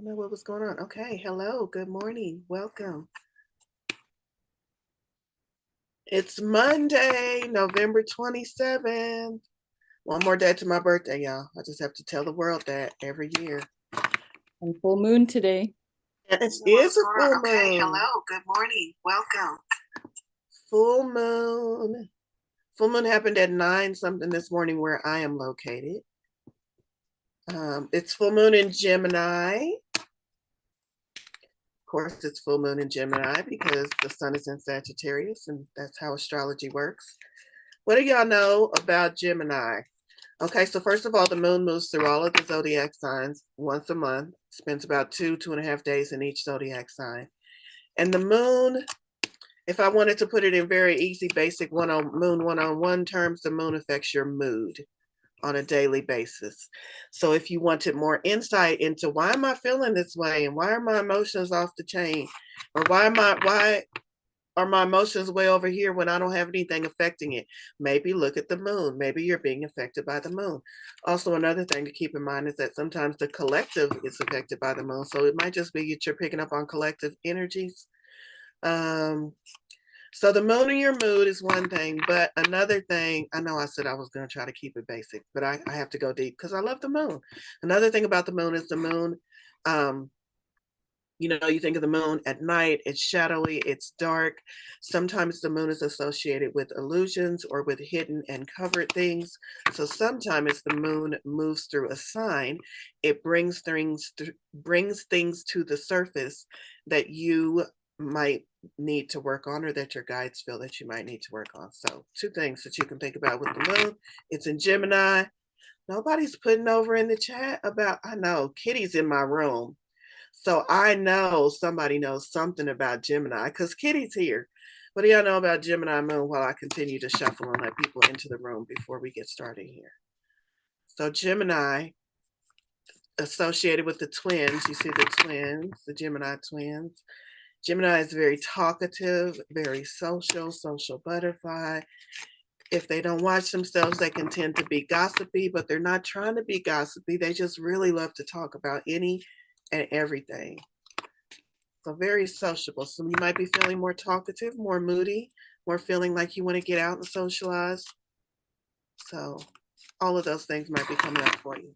know what was going on. Okay, hello, good morning, welcome. It's Monday, November 27th. One more day to my birthday, y'all. I just have to tell the world that every year. And full moon today. And it is a full moon. Okay, hello, good morning, welcome. Full moon. Full moon happened at 9 something this morning where I am located. It's full moon in Gemini. Of course, it's full moon in Gemini because the sun is in Sagittarius, and that's how astrology works. What do y'all know about Gemini? Okay, so first of all, the moon moves through all of the zodiac signs once a month, spends about 2.5 days in each zodiac sign. And the moon, if I wanted to put it in very easy, basic moon one-on-one terms, the moon affects your mood on a daily basis. So if you wanted more insight into why am I feeling this way and why are my emotions off the chain, or why are my emotions way over here when I don't have anything affecting it, maybe look at the moon. Maybe you're being affected by the moon. Also, another thing to keep in mind is that sometimes the collective is affected by the moon. So it might just be that you're picking up on collective energies. So the moon in your mood is one thing, but another thing, I know I said I was going to try to keep it basic, but I have to go deep because I love the moon. Another thing about the moon is the moon, you think of the moon at night, it's shadowy, it's dark. Sometimes the moon is associated with illusions or with hidden and covered things. So sometimes the moon moves through a sign, it brings things to the surface that you might need to work on, or that your guides feel that you might need to work on. So 2 things that you can think about with the moon. It's in Gemini. Nobody's putting over in the chat about, I know Kitty's in my room. So I know somebody knows something about Gemini because Kitty's here. What do y'all know about Gemini moon while I continue to shuffle and let people into the room before we get started here? So Gemini, associated with the twins, you see the twins, the Gemini twins. Gemini is very talkative, very social butterfly. If they don't watch themselves, they can tend to be gossipy, but they're not trying to be gossipy. They just really love to talk about any and everything. So very sociable. So you might be feeling more talkative, more moody, more feeling like you want to get out and socialize. So all of those things might be coming up for you.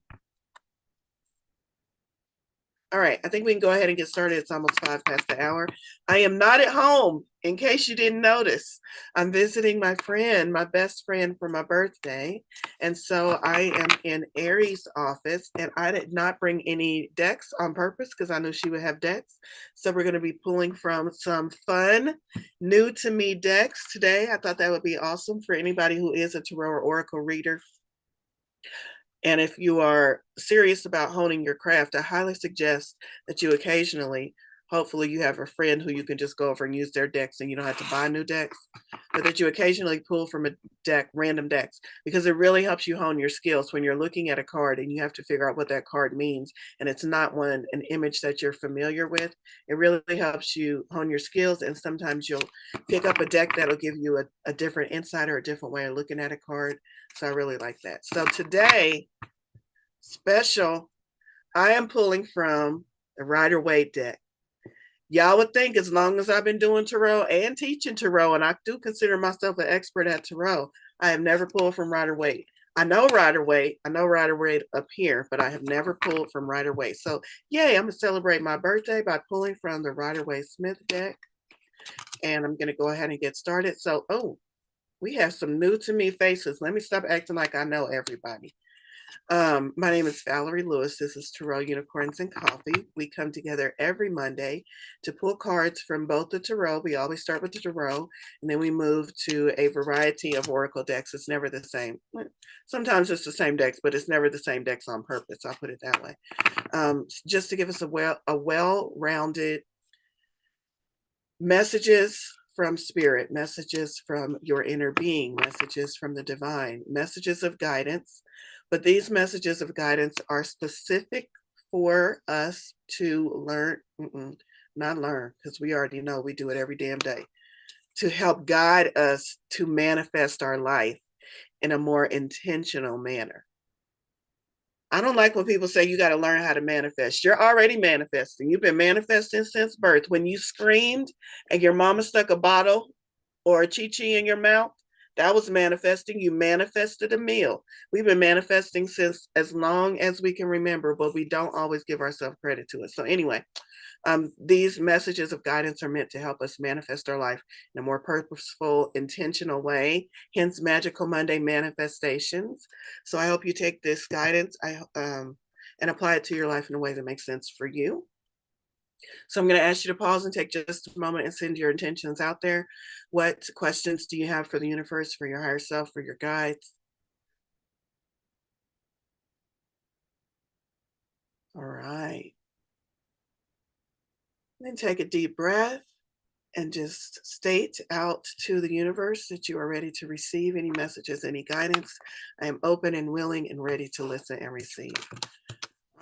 All right, I think we can go ahead and get started. It's almost 5 past the hour. I am not at home, in case you didn't notice. I'm visiting my friend, my best friend, for my birthday. And so I am in Aries' office, and I did not bring any decks on purpose because I knew she would have decks. So we're going to be pulling from some fun, new to me decks today. I thought that would be awesome for anybody who is a tarot or oracle reader. And if you are serious about honing your craft, I highly suggest that you occasionally, hopefully you have a friend who you can just go over and use their decks and you don't have to buy new decks, but that you occasionally pull from a deck, random decks, because it really helps you hone your skills when you're looking at a card and you have to figure out what that card means. And it's not an image that you're familiar with. It really helps you hone your skills. And sometimes you'll pick up a deck that'll give you a different insight or a different way of looking at a card. So I really like that. So today, special, I am pulling from the Rider-Waite deck. Y'all would think as long as I've been doing tarot and teaching tarot, and I do consider myself an expert at tarot, I have never pulled from Rider-Waite. I know Rider-Waite up here, but I have never pulled from Rider-Waite. So yay, I'm gonna celebrate my birthday by pulling from the Rider-Waite Smith deck. And I'm gonna go ahead and get started. So, we have some new to me faces. Let me stop acting like I know everybody. My name is Valorie Lewis. This is Tarot Unicorns and Coffee. We come together every Monday to pull cards from both the tarot. We always start with the tarot, and then we move to a variety of oracle decks. It's never the same. Sometimes it's the same decks, but it's never the same decks on purpose. I'll put it that way. Just to give us a well-rounded messages from spirit, messages from your inner being, messages from the divine, messages of guidance. But these messages of guidance are specific for us to learn, not learn, because we already know we do it every damn day, to help guide us to manifest our life in a more intentional manner. I don't like when people say you got to learn how to manifest. You're already manifesting. You've been manifesting since birth. When you screamed and your mama stuck a bottle or a chi-chi in your mouth, that was manifesting. You manifested a meal. We've been manifesting since as long as we can remember, but we don't always give ourselves credit to it. So anyway, these messages of guidance are meant to help us manifest our life in a more purposeful, intentional way, hence Magical Monday manifestations. So I hope you take this guidance and apply it to your life in a way that makes sense for you. So I'm going to ask you to pause and take just a moment and send your intentions out there. What questions do you have for the universe, for your higher self, for your guides? All right. Then take a deep breath and just state out to the universe that you are ready to receive any messages, any guidance. I am open and willing and ready to listen and receive.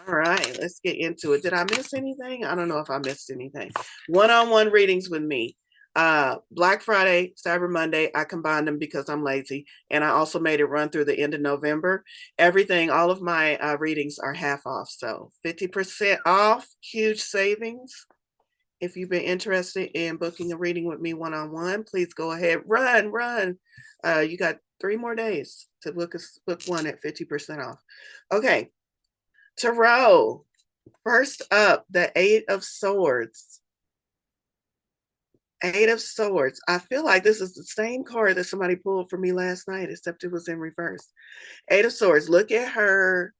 All right, let's get into it. Did I miss anything? I don't know if I missed anything. One-on-one readings with me. Black Friday, Cyber Monday, I combined them because I'm lazy. And I also made it run through the end of November. Everything, all of my readings are half off. So 50% off, huge savings. If you've been interested in booking a reading with me one-on-one, please go ahead. Run. You got 3 more days to book one at 50% off. Okay, Tarot. First up, the Eight of Swords. Eight of Swords. I feel like this is the same card that somebody pulled for me last night, except it was in reverse. Eight of Swords. Look at her.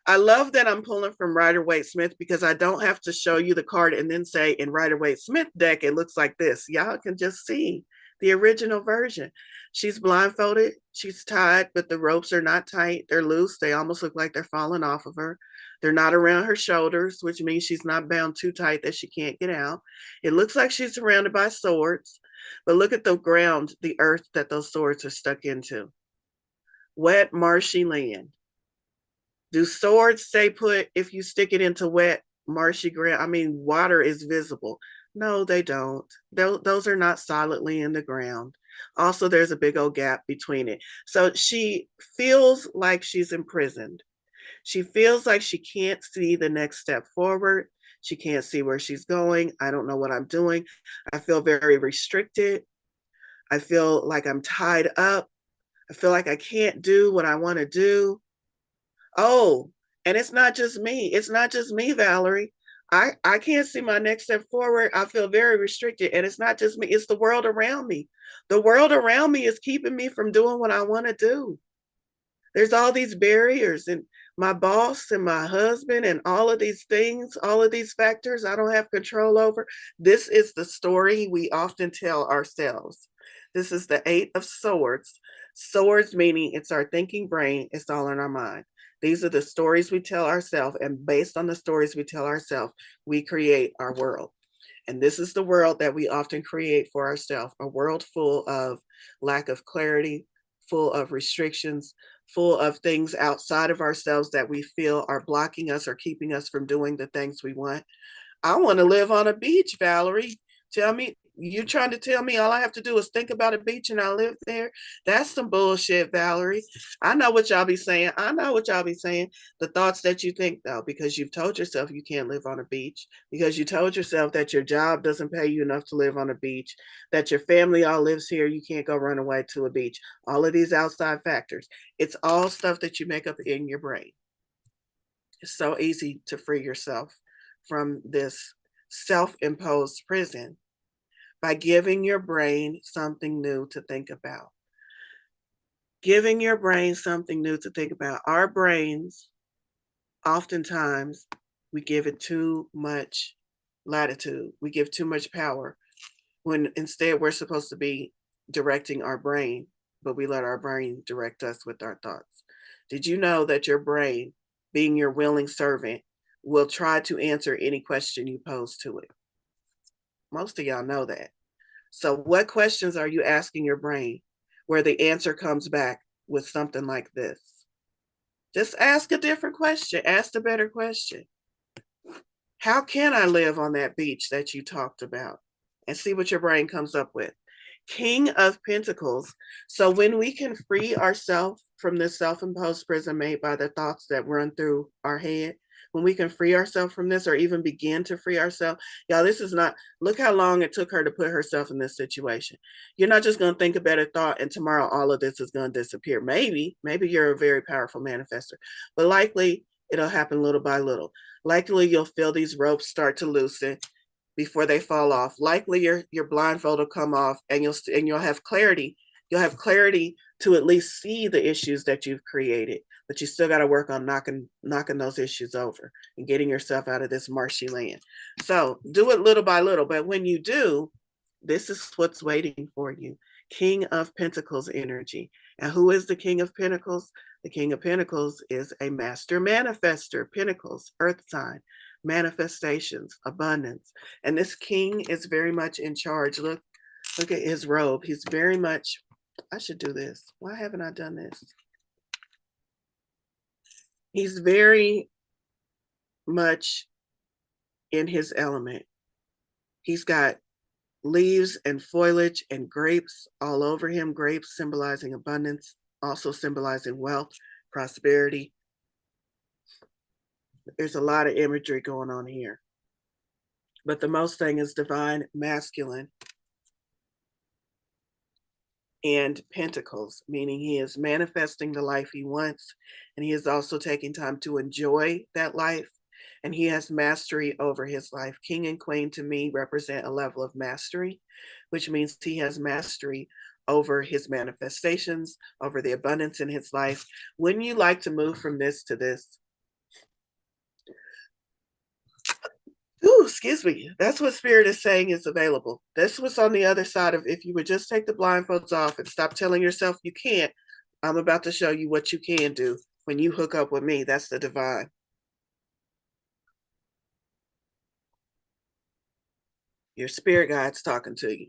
I love that I'm pulling from Rider-Waite-Smith because I don't have to show you the card and then say in Rider-Waite-Smith deck, it looks like this. Y'all can just see the original version. She's blindfolded, she's tied, but the ropes are not tight. They're loose. They almost look like they're falling off of her. They're not around her shoulders, which means she's not bound too tight that she can't get out. It looks like she's surrounded by swords, but look at the ground, the earth that those swords are stuck into. Wet, marshy land. Do swords stay put if you stick it into wet, marshy ground? I mean, water is visible. No, they don't. Those are not solidly in the ground. Also, there's a big old gap between it. So she feels like she's imprisoned. She feels like she can't see the next step forward. She can't see where she's going. I don't know what I'm doing. I feel very restricted. I feel like I'm tied up. I feel like I can't do what I want to do. Oh, and it's not just me. It's not just me, Valorie. I can't see my next step forward. I feel very restricted. And it's not just me, it's the world around me. The world around me is keeping me from doing what I want to do. There's all these barriers, and my boss and my husband and all of these things, all of these factors I don't have control over. This is the story we often tell ourselves. This is the Eight of Swords. Swords meaning it's our thinking brain, it's all in our mind. These are the stories we tell ourselves, and based on the stories we tell ourselves, we create our world. And this is the world that we often create for ourselves, a world full of lack of clarity, full of restrictions, full of things outside of ourselves that we feel are blocking us or keeping us from doing the things we want. I want to live on a beach, Valorie. Tell me, you're trying to tell me all I have to do is think about a beach and I live there? That's some bullshit, Valorie. I know what y'all be saying. I know what y'all be saying. The thoughts that you think, though, because you've told yourself you can't live on a beach, because you told yourself that your job doesn't pay you enough to live on a beach, that your family all lives here, you can't go run away to a beach. All of these outside factors. It's all stuff that you make up in your brain. It's so easy to free yourself from this self-imposed prison by giving your brain something new to think about. Giving your brain something new to think about. Our brains, oftentimes, we give it too much latitude. We give too much power when instead we're supposed to be directing our brain, but we let our brain direct us with our thoughts. Did you know that your brain, being your willing servant, will try to answer any question you pose to it? Most of y'all know that. So what questions are you asking your brain where the answer comes back with something like this? Just ask a different question. Ask a better question. How can I live on that beach that you talked about? And see what your brain comes up with. King of Pentacles. So when we can free ourselves from this self-imposed prison made by the thoughts that run through our head, when we can free ourselves from this or even begin to free ourselves, y'all, this is not, look how long it took her to put herself in this situation. You're not just going to think a better thought and tomorrow all of this is going to disappear. Maybe you're a very powerful manifester, but likely it'll happen little by little. Likely you'll feel these ropes start to loosen before they fall off. Likely your blindfold will come off and you'll have clarity. You'll have clarity to at least see the issues that you've created, but you still got to work on knocking those issues over and getting yourself out of this marshy land. So do it little by little, but when you do, this is what's waiting for you. King of Pentacles energy. And who is the King of Pentacles? The King of Pentacles is a master manifester. Pentacles, earth sign, manifestations, abundance. And this king is very much in charge. Look at his robe. He's very much, I should do this. Why haven't I done this? He's very much in his element. He's got leaves and foliage and grapes all over him. Grapes symbolizing abundance, also symbolizing wealth, prosperity. There's a lot of imagery going on here. But the most thing is divine masculine and pentacles, meaning he is manifesting the life he wants, and he is also taking time to enjoy that life, and he has mastery over his life. King and queen to me represent a level of mastery, which means he has mastery over his manifestations, over the abundance in his life. Wouldn't you like to move from this to this? Ooh, excuse me. That's what Spirit is saying is available. That's what's on the other side of, if you would just take the blindfolds off and stop telling yourself you can't, I'm about to show you what you can do when you hook up with me. That's the divine. Your spirit guide's talking to you.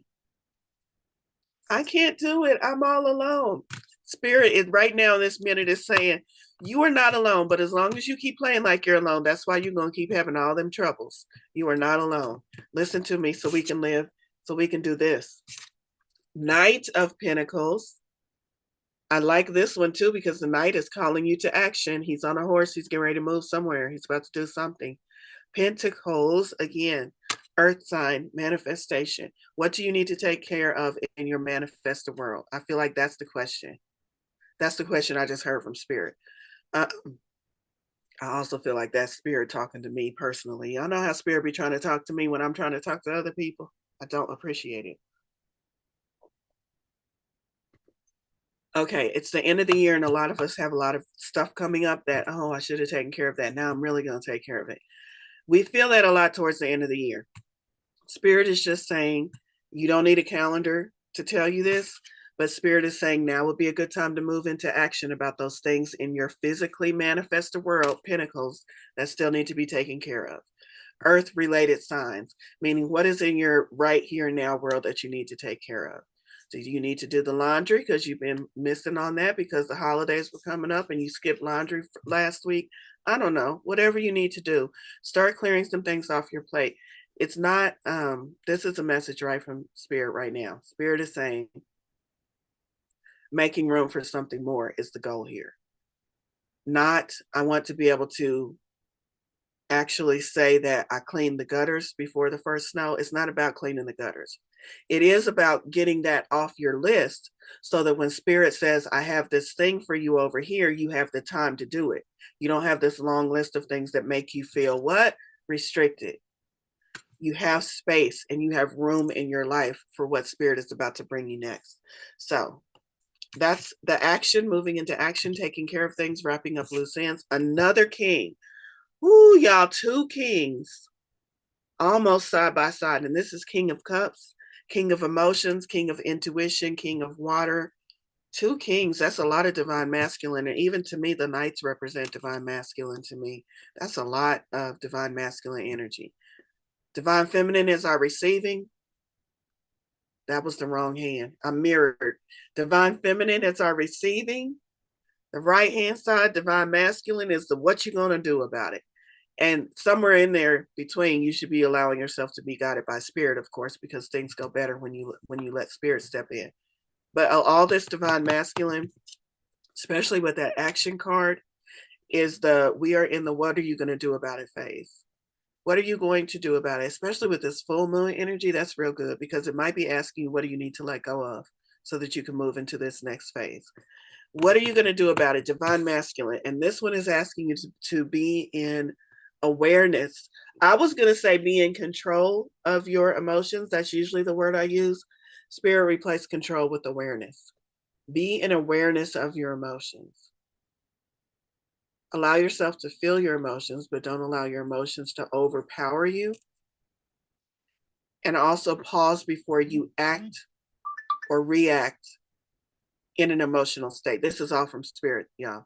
I can't do it. I'm all alone. Spirit is right now in this minute is saying, you are not alone, but as long as you keep playing like you're alone, that's why you're going to keep having all them troubles. You are not alone. Listen to me so we can live, so we can do this. Knight of Pentacles. I like this one too because the knight is calling you to action. He's on a horse. He's getting ready to move somewhere. He's about to do something. Pentacles, again, earth sign, manifestation. What do you need to take care of in your manifested world? I feel like that's the question. That's the question I just heard from Spirit. I also feel like that's Spirit talking to me personally. Y'all know how Spirit be trying to talk to me when I'm trying to talk to other people. I don't appreciate it. Okay, it's the end of the year and a lot of us have a lot of stuff coming up that, oh, I should have taken care of that. Now I'm really going to take care of it. We feel that a lot towards the end of the year. Spirit is just saying, you don't need a calendar to tell you this, but Spirit is saying now would be a good time to move into action about those things in your physically manifested world, pentacles, that still need to be taken care of. Earth related signs, meaning what is in your right here and now world that you need to take care of. Do you need to do the laundry because you've been missing on that because the holidays were coming up and you skipped laundry last week? I don't know. Whatever you need to do, start clearing some things off your plate. It's not, this is a message right from Spirit right now. Spirit is saying, making room for something more is the goal here. Not, I want to be able to actually say that I cleaned the gutters before the first snow. It's not about cleaning the gutters. It is about getting that off your list so that when Spirit says, I have this thing for you over here, you have the time to do it. You don't have this long list of things that make you feel what? Restricted. You have space and you have room in your life for what Spirit is about to bring you next. So that's the action, moving into action, taking care of things, wrapping up loose ends. Another king. Ooh, y'all, two kings almost side by side. And this is King of Cups, King of Emotions, King of Intuition, King of Water. Two kings, that's a lot of divine masculine. And even to me, the knights represent divine masculine to me. That's a lot of divine masculine energy. Divine feminine is our receiving. That was the wrong hand. I'm mirrored. Divine feminine is our receiving. The right hand side, divine masculine, is the what you're going to do about it. And somewhere in there between, you should be allowing yourself to be guided by spirit, of course, because things go better when you let spirit step in. But all this divine masculine, especially with that action card, is we are in the what are you going to do about it phase. What are you going to do about it? Especially with this full moon energy, that's real good, because it might be asking you, what do you need to let go of so that you can move into this next phase? What are you going to do about it? Divine masculine. And this one is asking you to be in awareness. I was going to say be in control of your emotions. That's usually the word I use. Spirit replace control with awareness. Be in awareness of your emotions. Allow yourself to feel your emotions, but don't allow your emotions to overpower you. And also pause before you act or react in an emotional state. This is all from spirit, y'all.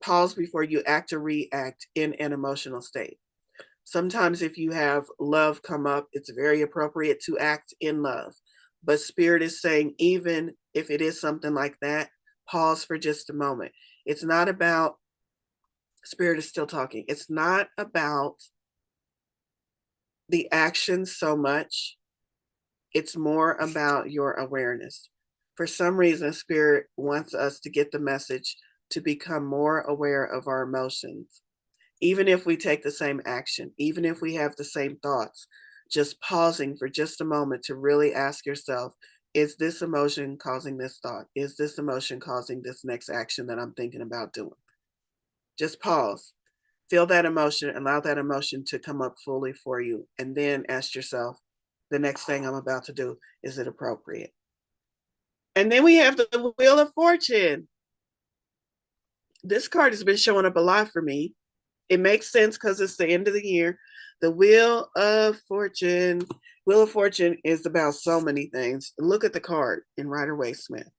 Pause before you act or react in an emotional state. Sometimes if you have love come up, it's very appropriate to act in love. But spirit is saying, even if it is something like that, pause for just a moment. It's not about, spirit is still talking. It's not about the action so much. It's more about your awareness. For some reason, spirit wants us to get the message to become more aware of our emotions. Even if we take the same action, even if we have the same thoughts, just pausing for just a moment to really ask yourself, is this emotion causing this thought? Is this emotion causing this next action that I'm thinking about doing? Just pause, feel that emotion, allow that emotion to come up fully for you, and then ask yourself, the next thing I'm about to do, is it appropriate? And then we have the Wheel of Fortune. This card has been showing up a lot for me. It makes sense because it's the end of the year. The Wheel of Fortune. Wheel of Fortune is about so many things. Look at the card in Rider-Waite-Smith.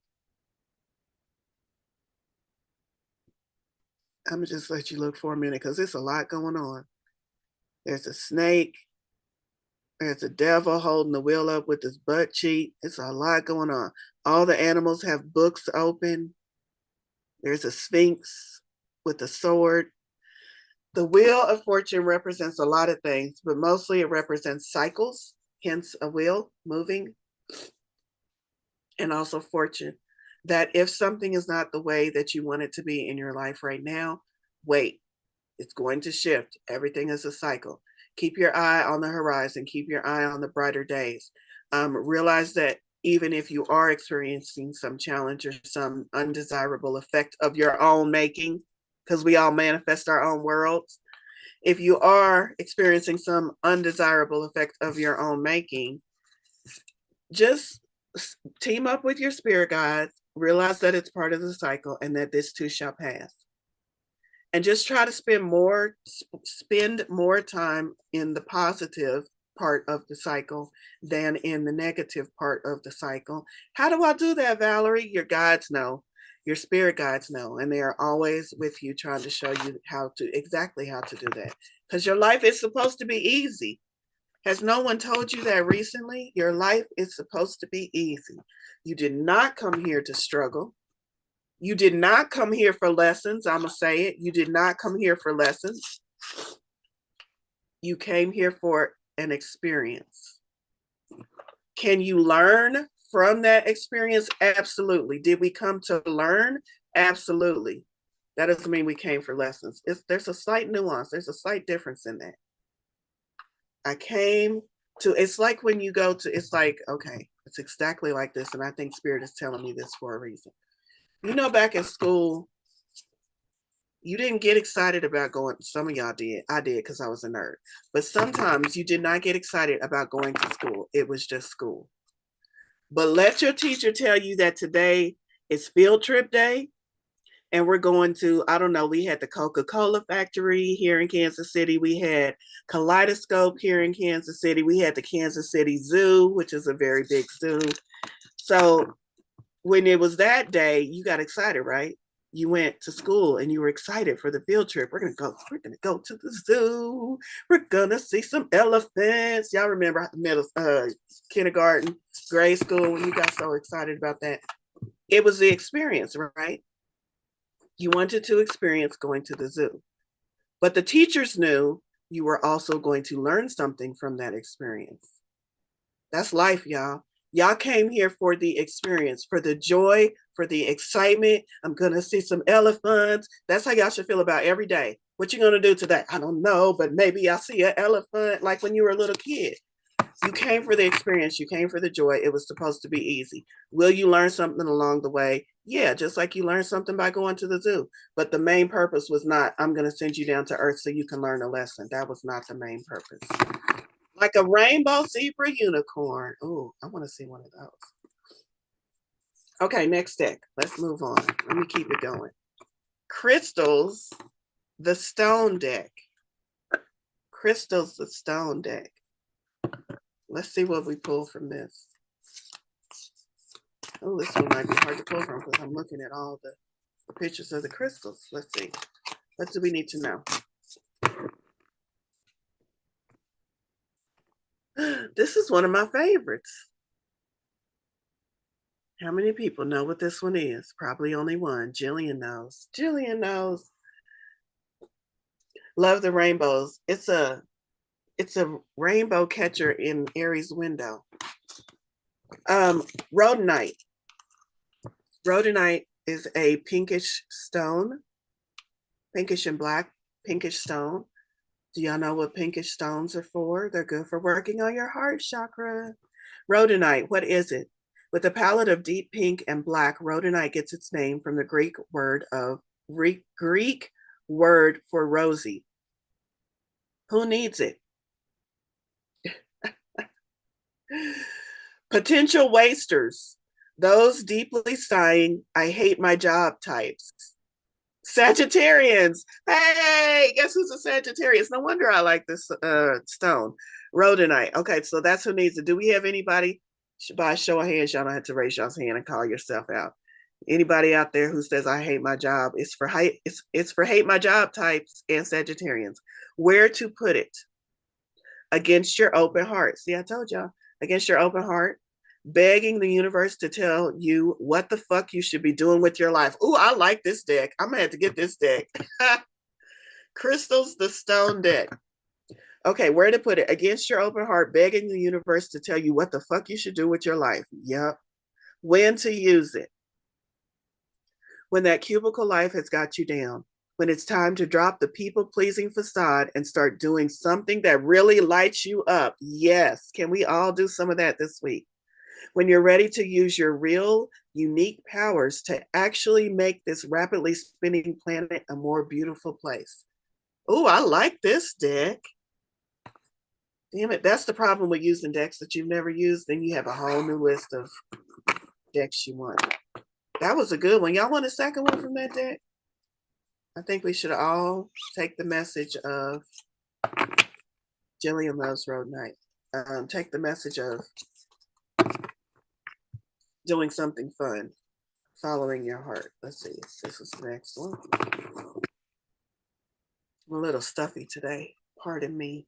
I'm going to just let you look for a minute because there's a lot going on. There's a snake. There's a devil holding the wheel up with his butt cheek. It's a lot going on. All the animals have books open. There's a sphinx with a sword. The Wheel of Fortune represents a lot of things, but mostly it represents cycles, hence a wheel moving, and also fortune. That if something is not the way that you want it to be in your life right now, wait. It's going to shift. Everything is a cycle. Keep your eye on the horizon. Keep your eye on the brighter days. Realize that even if you are experiencing some challenge or some undesirable effect of your own making, because we all manifest our own worlds, if you are experiencing some undesirable effect of your own making, just team up with your spirit guides, realize that it's part of the cycle and that this too shall pass. And just try to spend more time in the positive part of the cycle than in the negative part of the cycle. How do I do that, Valorie? Your guides know, your spirit guides know, and they are always with you trying to show you exactly how to do that. Because your life is supposed to be easy. Has no one told you that recently? Your life is supposed to be easy. You did not come here to struggle. You did not come here for lessons. I'm going to say it. You did not come here for lessons. You came here for an experience. Can you learn from that experience? Absolutely. Did we come to learn? Absolutely. That doesn't mean we came for lessons. There's a slight nuance. There's a slight difference in that. I came to, it's like when you go to, it's like, okay, it's exactly like this. And I think Spirit is telling me this for a reason. You know, back in school, you didn't get excited about going. Some of y'all did. I did because I was a nerd. But sometimes you did not get excited about going to school. It was just school. But let your teacher tell you that today is field trip day. And we're going to, I don't know, we had the Coca-Cola factory here in Kansas City. We had Kaleidoscope here in Kansas City. We had the Kansas City Zoo, which is a very big zoo. So when it was that day, you got excited, right? You went to school and you were excited for the field trip. We're gonna go to the zoo. We're gonna see some elephants. Y'all remember kindergarten, grade school, when you got so excited about that? It was the experience, right? You wanted to experience going to the zoo. But the teachers knew you were also going to learn something from that experience. That's life, y'all. Y'all came here for the experience, for the joy, for the excitement. I'm going to see some elephants. That's how y'all should feel about every day. What you going to do today? I don't know, but maybe I'll see an elephant like when you were a little kid. You came for the experience. You came for the joy. It was supposed to be easy. Will you learn something along the way? Yeah, just like you learned something by going to the zoo. But the main purpose was not, I'm going to send you down to earth so you can learn a lesson. That was not the main purpose. Like a rainbow zebra unicorn. Oh, I want to see one of those. Okay, next deck. Let's move on. Let me keep it going. Crystals, the stone deck. Crystals, the stone deck. Let's see what we pull from this. Oh, this one might be hard to pull from because I'm looking at all the pictures of the crystals. Let's see. What do we need to know? This is one of my favorites. How many people know what this one is? Probably only one. Jillian knows. Jillian knows. Love the rainbows. It's a rainbow catcher in Aries window. Rhodonite. Rhodonite is a pinkish stone, pinkish and black, pinkish stone. Do y'all know what pinkish stones are for? They're good for working on your heart chakra. Rhodonite, what is it? With a palette of deep pink and black, rhodonite gets its name from the Greek word for rosy. Who needs it? Potential wasters, those deeply sighing, I hate my job types. Sagittarians. Hey, guess who's a Sagittarius? No wonder I like this stone. Rhodonite. Okay, so that's who needs it. Do we have anybody? By show of hands, y'all don't have to raise y'all's hand and call yourself out. Anybody out there who says I hate my job? It's for hate my job types and Sagittarians. Where to put it? Against your open heart. See, I told y'all. Against your open heart, begging the universe to tell you what the fuck you should be doing with your life. Ooh, I like this deck. I'm gonna have to get this deck. Crystals, the stone deck. Okay, where to put it? Against your open heart, begging the universe to tell you what the fuck you should do with your life. Yep. When to use it. When that cubicle life has got you down. When it's time to drop the people-pleasing facade and start doing something that really lights you up. Yes. Can we all do some of that this week? When you're ready to use your real, unique powers to actually make this rapidly spinning planet a more beautiful place. Oh, I like this deck. Damn it, that's the problem with using decks that you've never used. Then you have a whole new list of decks you want. That was a good one. Y'all want a second one from that deck? I think we should all take the message of Jillian loves Rhodonite. Take the message of doing something fun, following your heart. Let's see. This is the next one. I'm a little stuffy today. Pardon me.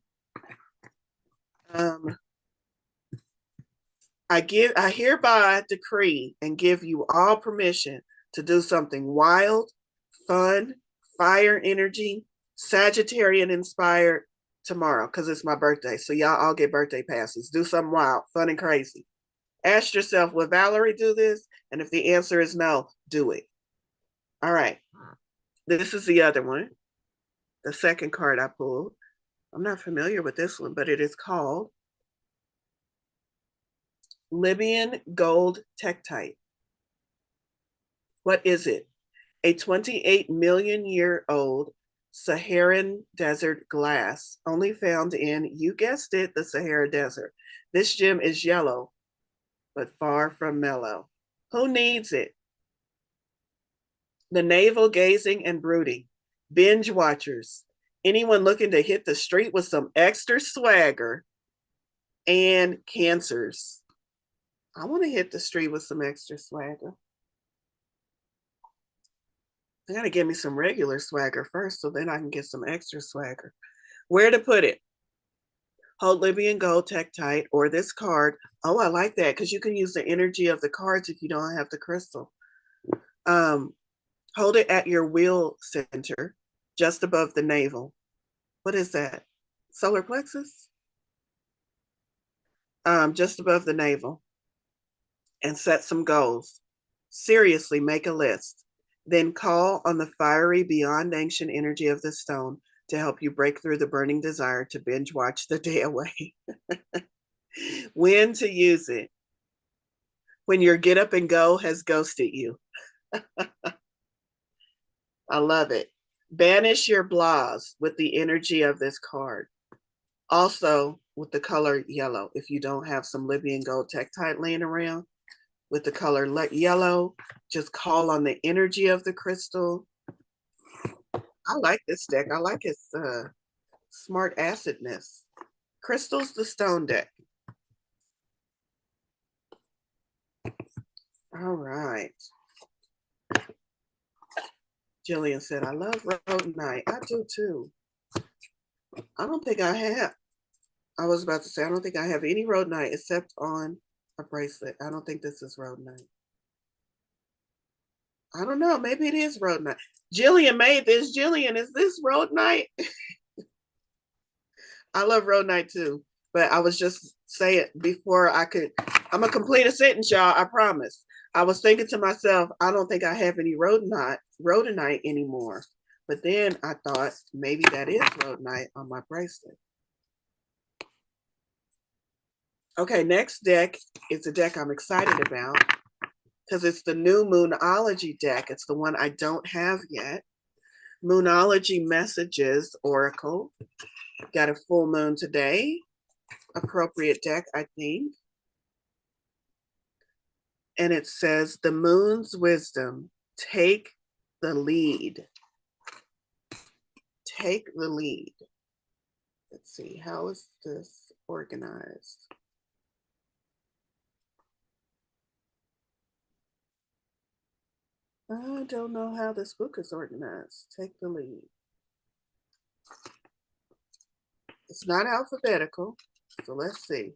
I hereby decree and give you all permission to do something wild, fun, fire energy, Sagittarian inspired tomorrow because it's my birthday. So y'all all get birthday passes. Do something wild, fun, and crazy. Ask yourself, will Valorie do this? And if the answer is no, do it. All right. This is the other one. The second card I pulled. I'm not familiar with this one, but it is called Libyan Gold Tektite. What is it? A 28 million year old Saharan desert glass, only found in, you guessed it, the Sahara Desert. This gem is yellow, but far from mellow. Who needs it? The navel gazing and brooding, binge watchers, anyone looking to hit the street with some extra swagger, and cancers. I want to hit the street with some extra swagger. I gotta get me some regular swagger first so then I can get some extra swagger. Where to put it? Hold Libyan Gold Tektite or this card. Oh, I like that because you can use the energy of the cards if you don't have the crystal. Hold it at your wheel center, just above the navel. What is that? Solar plexus? Just above the navel. And set some goals. Seriously, make a list. Then call on the fiery, beyond ancient energy of the stone to help you break through the burning desire to binge watch the day away. When to use it? When your get up and go has ghosted you. I love it. Banish your blahs with the energy of this card. Also, with the color yellow, if you don't have some Libyan gold tektite laying around, with the color yellow, just call on the energy of the crystal. I like this deck. I like its smart acidness. Crystals, the stone deck. All right. Jillian said, I love rhodonite. I do too. I don't think I have. I was about to say, I don't think I have any rhodonite except on a bracelet. I don't think this is rhodonite. I don't know. Maybe it is rhodonite. Jillian made this. Jillian, is this rhodonite? I love rhodonite too. But I was just saying before I could, I'm going to complete a sentence, y'all. I promise. I was thinking to myself, I don't think I have any rhodonite anymore. But then I thought maybe that is rhodonite on my bracelet. Okay, next deck is a deck I'm excited about because it's the new Moonology deck. It's the one I don't have yet. Moonology Messages Oracle. Got a full moon today. Appropriate deck, I think. And it says, the moon's wisdom, take the lead. Take the lead. Let's see, how is this organized? I don't know how this book is organized. Take the lead. It's not alphabetical, so let's see.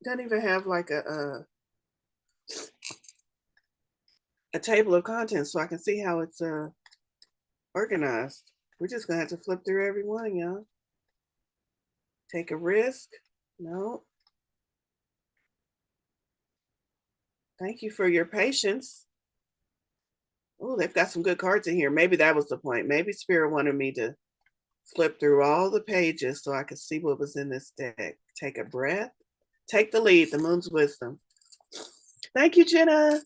Doesn't even have like a table of contents so I can see how it's organized. We're just gonna have to flip through every one, y'all. Take a risk. No. Thank you for your patience. Oh, they've got some good cards in here. Maybe that was the point. Maybe Spirit wanted me to flip through all the pages so I could see what was in this deck. Take a breath. Take the lead, the moon's wisdom. Thank you, Jenna.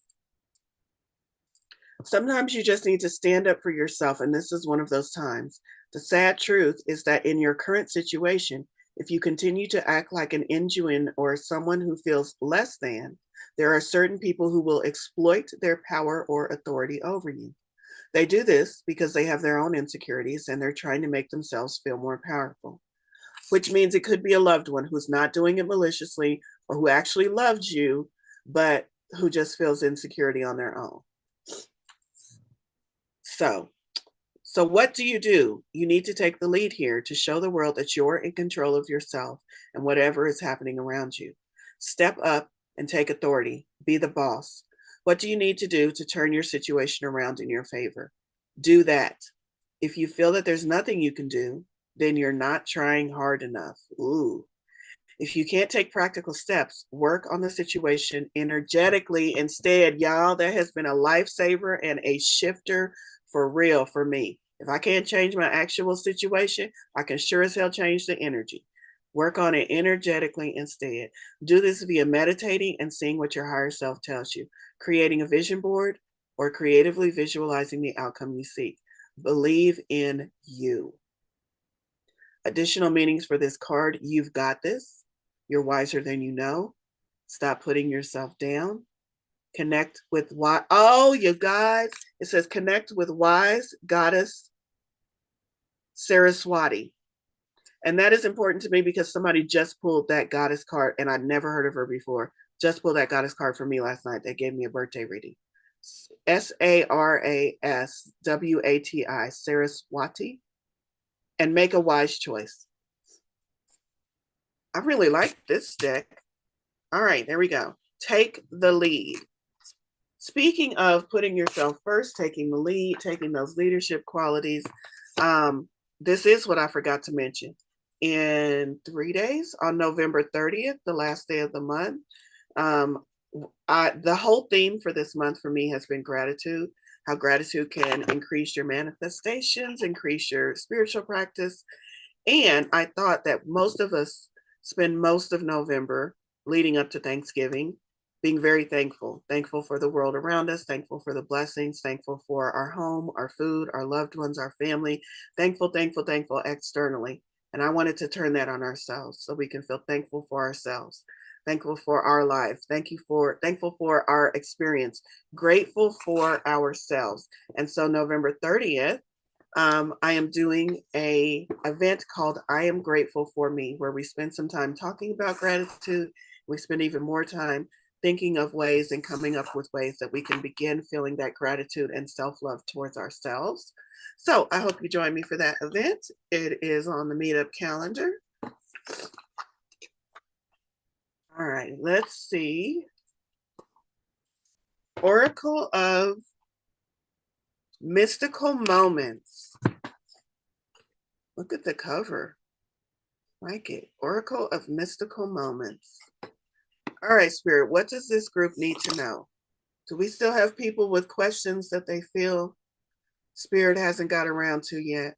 Sometimes you just need to stand up for yourself, and this is one of those times. The sad truth is that in your current situation, if you continue to act like an inhuman or someone who feels less than, there are certain people who will exploit their power or authority over you. They do this because they have their own insecurities and they're trying to make themselves feel more powerful, which means it could be a loved one who's not doing it maliciously or who actually loves you, but who just feels insecurity on their own. So what do? You need to take the lead here to show the world that you're in control of yourself and whatever is happening around you. Step up and take authority. Be the boss. What do you need to do to turn your situation around in your favor? Do that. If you feel that there's nothing you can do, then you're not trying hard enough. Ooh. If you can't take practical steps, work on the situation energetically instead, y'all. That has been a lifesaver and a shifter for real for me. If I can't change my actual situation, I can sure as hell change the energy. Work on it energetically instead. Do this via meditating and seeing what your higher self tells you, creating a vision board, or creatively visualizing the outcome you seek. Believe in you. Additional meanings for this card: you've got this. You're wiser than you know. Stop putting yourself down. Connect with why. Oh, you guys, it says connect with wise goddess Saraswati. And that is important to me because somebody just pulled that goddess card and I'd never heard of her before. Just pulled that goddess card for me last night. They gave me a birthday reading. Saraswati, Saraswati, and make a wise choice. I really like this deck. All right, there we go. Take the lead. Speaking of putting yourself first, taking the lead, taking those leadership qualities, this is what I forgot to mention. In 3 days, on November 30th, the last day of the month, the whole theme for this month for me has been gratitude, how gratitude can increase your manifestations, increase your spiritual practice. And I thought that most of us spend most of November leading up to Thanksgiving being very thankful, thankful for the world around us, thankful for the blessings, thankful for our home, our food, our loved ones, our family, thankful, thankful, thankful externally. And I wanted to turn that on ourselves so we can feel thankful for ourselves, thankful for our life, thankful for our experience, grateful for ourselves. And so November 30th, I am doing a event called I Am Grateful for Me, where we spend some time talking about gratitude. We spend even more time thinking of ways and coming up with ways that we can begin feeling that gratitude and self-love towards ourselves. So I hope you join me for that event. It is on the meetup calendar. All right, let's see. Oracle of Mystical Moments. Look at the cover. Like it. Oracle of Mystical Moments. All right, Spirit, what does this group need to know? Do we still have people with questions that they feel Spirit hasn't got around to yet?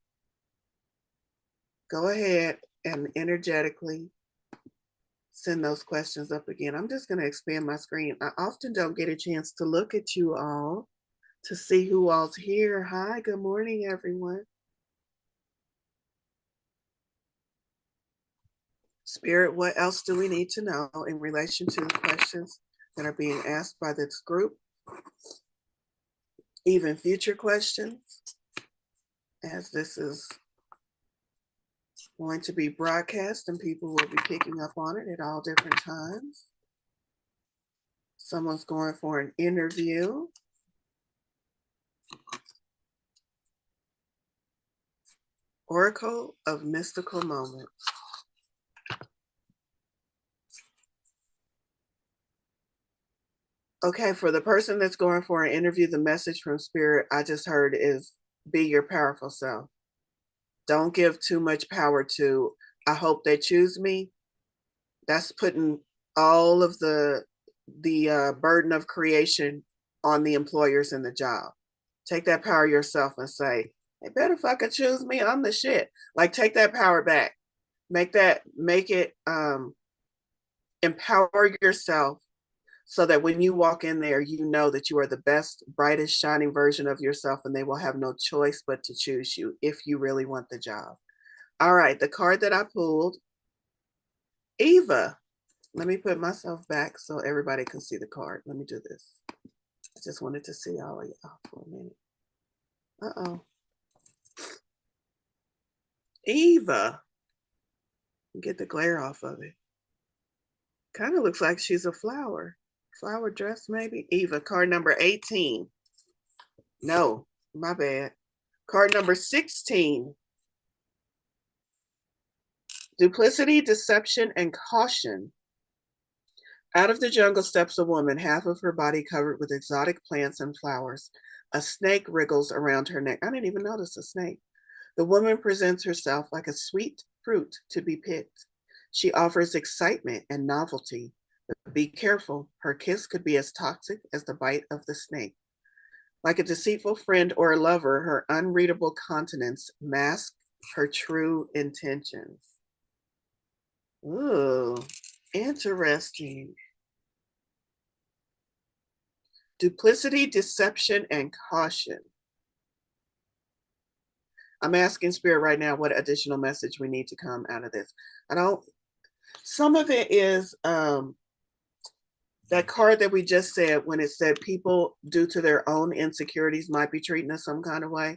Go ahead and energetically send those questions up again. I'm just going to expand my screen. I often don't get a chance to look at you all to see who all's here. Hi, good morning, everyone. Spirit, what else do we need to know in relation to the questions that are being asked by this group? Even future questions, as this is going to be broadcast and people will be picking up on it at all different times. Someone's going for an interview. Oracle of Mystical Moments. Okay, for the person that's going for an interview, the message from Spirit I just heard is be your powerful self. Don't give too much power to, I hope they choose me. That's putting all of the burden of creation on the employers in the job. Take that power yourself and say, they better fucking choose me. I'm the shit. Like, take that power back. Make it empower yourself so that when you walk in there, you know that you are the best, brightest, shining version of yourself, and they will have no choice but to choose you if you really want the job. All right, the card that I pulled, Eva. Let me put myself back so everybody can see the card. Let me do this. I just wanted to see all of y'all for a minute. Uh-oh. Eva. Get the glare off of it. Kind of looks like she's a flower. Flower dress, maybe. Eva, card number 18. No, my bad. Card number 16. Duplicity, deception, and caution. Out of the jungle steps a woman, half of her body covered with exotic plants and flowers. A snake wriggles around her neck. I didn't even notice a snake. The woman presents herself like a sweet fruit to be picked. She offers excitement and novelty. But be careful, her kiss could be as toxic as the bite of the snake. Like a deceitful friend or a lover, her unreadable countenance masks her true intentions. Ooh, interesting. Duplicity, deception, and caution. I'm asking Spirit right now what additional message we need to come out of this. Some of it is that card that we just said when it said people due to their own insecurities might be treating us some kind of way.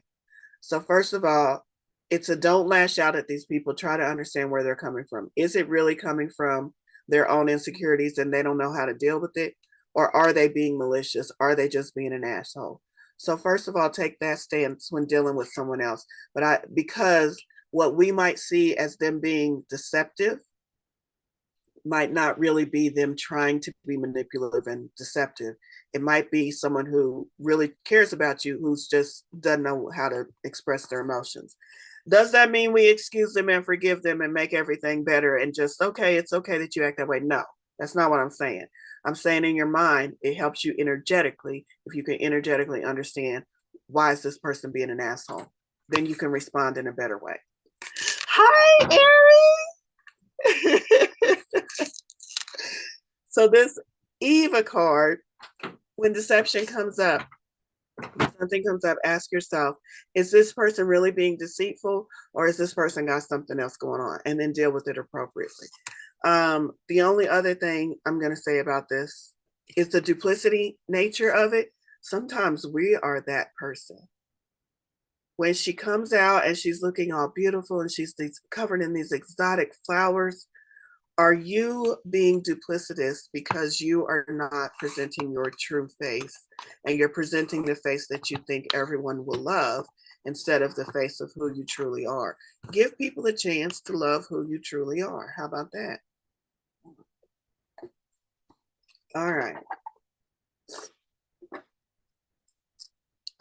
So first of all, it's a don't lash out at these people. Try to understand where they're coming from. Is it really coming from their own insecurities and they don't know how to deal with it? Or are they being malicious? Are they just being an asshole? So first of all, take that stance when dealing with someone else. Because what we might see as them being deceptive might not really be them trying to be manipulative and deceptive. It might be someone who really cares about you, who's just doesn't know how to express their emotions. Does that mean we excuse them and forgive them and make everything better and just, okay, it's okay that you act that way? No, that's not what I'm saying. I'm saying in your mind, it helps you energetically. If you can energetically understand, why is this person being an asshole? Then you can respond in a better way. Hi, Aries. So this Eva card, when deception comes up, when something comes up, ask yourself, is this person really being deceitful, or is this person got something else going on? And then deal with it appropriately. The only other thing I'm going to say about this is the duplicity nature of it. Sometimes we are that person. When she comes out and she's looking all beautiful and she's covered in these exotic flowers, are you being duplicitous because you are not presenting your true face and you're presenting the face that you think everyone will love instead of the face of who you truly are? Give people a chance to love who you truly are. How about that? All right.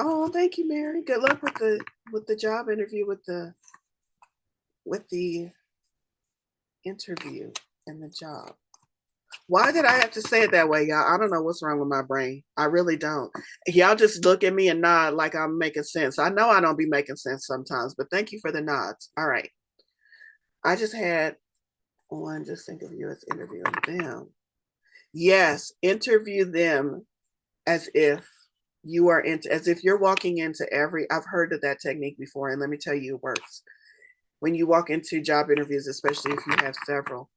Oh, thank you, Mary. Good luck with the job interview, with the interview and the job. Why did I have to say it that way, y'all? I don't know what's wrong with my brain. I really don't. Y'all just look at me and nod like I'm making sense. I know I don't be making sense sometimes, but thank you for the nods. All right. I just had one, just think of you as interviewing them. Yes, interview them as if you are as if you're walking into I've heard of that technique before, and let me tell you, it works. When you walk into job interviews, especially if you have several,